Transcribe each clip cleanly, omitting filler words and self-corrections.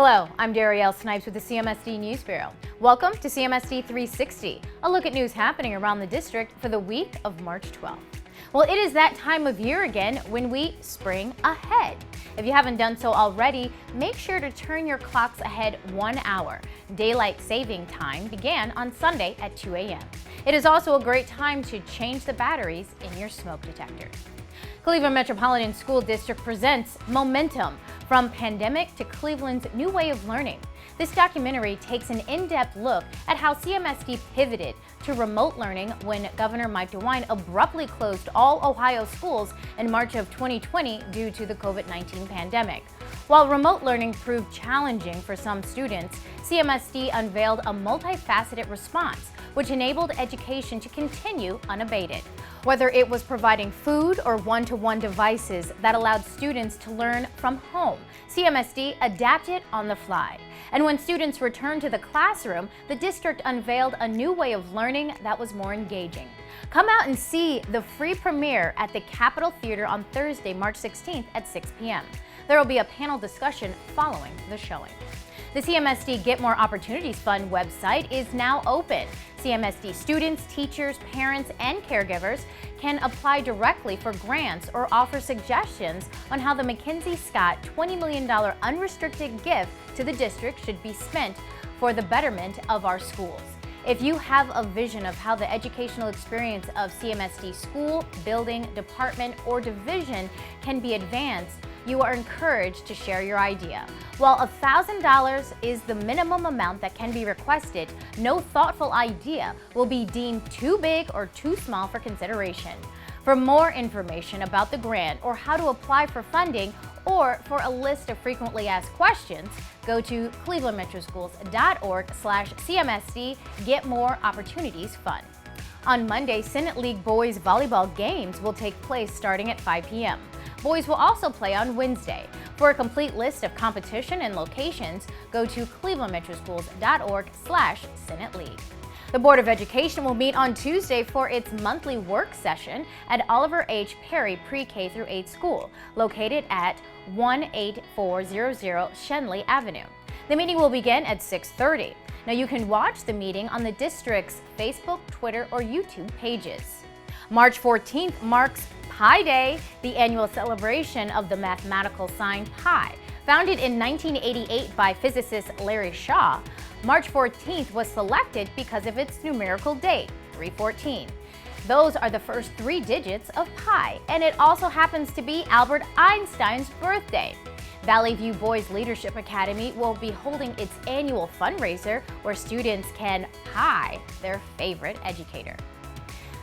Hello, I'm Darielle Snipes with the CMSD News Bureau. Welcome to CMSD 360, a look at news happening around the district for the week of March 12th. Well, it is that time of year again when we spring ahead. If you haven't done so already, make sure to turn your clocks ahead 1 hour. Daylight saving time began on Sunday at 2 a.m. It is also a great time to change the batteries in your smoke detectors. Cleveland Metropolitan School District presents Momentum, From Pandemic to Cleveland's New Way of Learning. This documentary takes an in-depth look at how CMSD pivoted to remote learning when Governor Mike DeWine abruptly closed all Ohio schools in March of 2020 due to the COVID-19 pandemic. While remote learning proved challenging for some students, CMSD unveiled a multifaceted response, which enabled education to continue unabated. Whether it was providing food or one-to-one devices that allowed students to learn from home, CMSD adapted on the fly. And when students returned to the classroom, the district unveiled a new way of learning that was more engaging. Come out and see the free premiere at the Capitol Theater on Thursday, March 16th at 6 p.m. There will be a panel discussion following the showing. The CMSD Get More Opportunities Fund website is now open. CMSD students, teachers, parents, and caregivers can apply directly for grants or offer suggestions on how the Mackenzie Scott $20 million unrestricted gift to the district should be spent for the betterment of our schools. If you have a vision of how the educational experience of CMSD school, building, department, or division can be advanced, you are encouraged to share your idea. While $1,000 is the minimum amount that can be requested, no thoughtful idea will be deemed too big or too small for consideration. For more information about the grant or how to apply for funding, or for a list of frequently asked questions, go to clevelandmetroschools.org/CMSD Get More Opportunities Fund. On Monday, Senate League boys volleyball games will take place starting at 5 p.m. Boys will also play on Wednesday. For a complete list of competition and locations, go to clevelandmetroschools.org/Senate League. The Board of Education will meet on Tuesday for its monthly work session at Oliver H. Perry Pre-K through 8 School, located at 18400 Shenley Avenue. The meeting will begin at 6:30. Now you can watch the meeting on the district's Facebook, Twitter, or YouTube pages. March 14th marks Pi Day, the annual celebration of the mathematical sign pi. Founded in 1988 by physicist Larry Shaw, March 14th was selected because of its numerical date, 314. Those are the first 3 digits of pi, and it also happens to be Albert Einstein's birthday. Valley View Boys Leadership Academy will be holding its annual fundraiser where students can pi their favorite educator.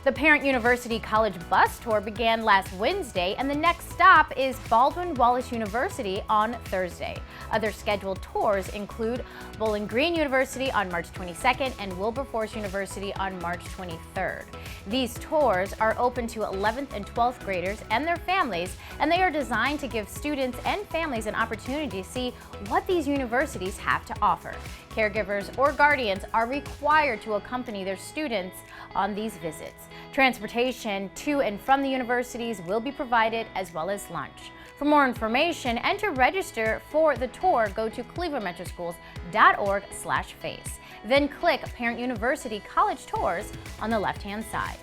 The Parent University College Bus Tour began last Wednesday, and the next stop is Baldwin Wallace University on Thursday. Other scheduled tours include Bowling Green University on March 22nd and Wilberforce University on March 23rd. These tours are open to 11th and 12th graders and their families, and they are designed to give students and families an opportunity to see what these universities have to offer. Caregivers or guardians are required to accompany their students on these visits. Transportation to and from the universities will be provided, as well as lunch. For more information and to register for the tour, go to clevelandmetroschools.org/face. Then click Parent University College Tours on the left-hand side.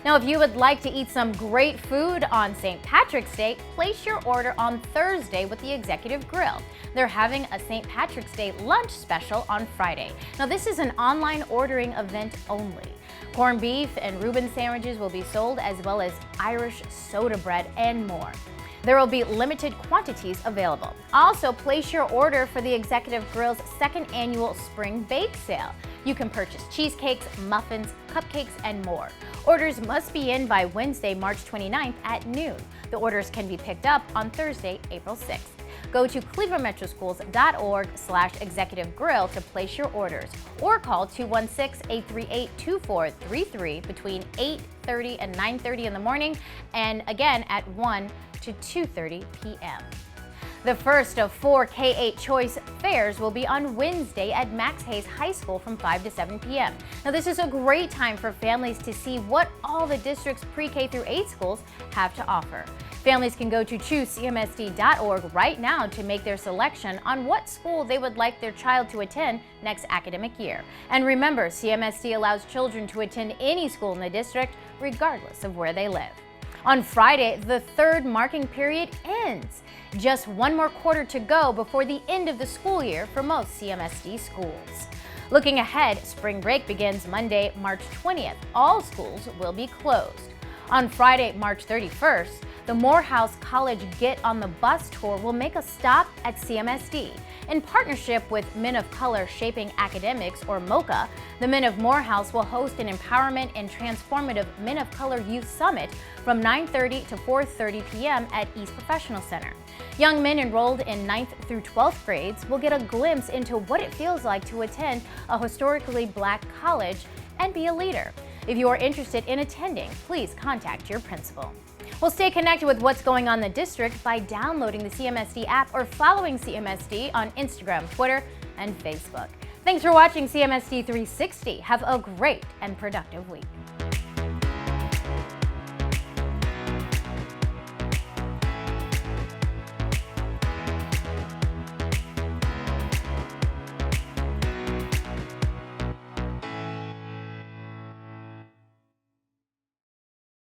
Now, if you would like to eat some great food on St. Patrick's Day, place your order on Thursday with the Executive Grille. They're having a St. Patrick's Day lunch special on Friday. Now, this is an online ordering event only. Corned beef and Reuben sandwiches will be sold, as well as Irish soda bread and more. There will be limited quantities available. Also, place your order for the Executive Grille's 2nd annual Spring Bake Sale. You can purchase cheesecakes, muffins, cupcakes, and more. Orders must be in by Wednesday, March 29th at noon. The orders can be picked up on Thursday, April 6th. Go to clevelandmetroschools.org/Executive Grille to place your orders, or call 216-838-2433 between 8:30 and 9:30 in the morning, and again at 1 to 2:30 p.m. The first of 4 K-8 choice fairs will be on Wednesday at Max Hayes High School from 5 to 7 p.m. Now, this is a great time for families to see what all the district's pre-K through 8 schools have to offer. Families can go to choosecmsd.org right now to make their selection on what school they would like their child to attend next academic year. And remember, CMSD allows children to attend any school in the district, regardless of where they live. On Friday, the third marking period ends. Just one more quarter to go before the end of the school year for most CMSD schools. Looking ahead, spring break begins Monday, March 20th. All schools will be closed. On Friday, March 31st, the Morehouse College Get on the Bus tour will make a stop at CMSD. In partnership with Men of Color Shaping Academics, or MOCA, the Men of Morehouse will host an Empowerment and Transformative Men of Color Youth Summit from 9:30 to 4:30 p.m. at East Professional Center. Young men enrolled in 9th through 12th grades will get a glimpse into what it feels like to attend a historically Black college and be a leader. If you are interested in attending, please contact your principal. We'll stay connected with what's going on in the district by downloading the CMSD app or following CMSD on Instagram, Twitter, and Facebook. Thanks for watching CMSD 360. Have a great and productive week.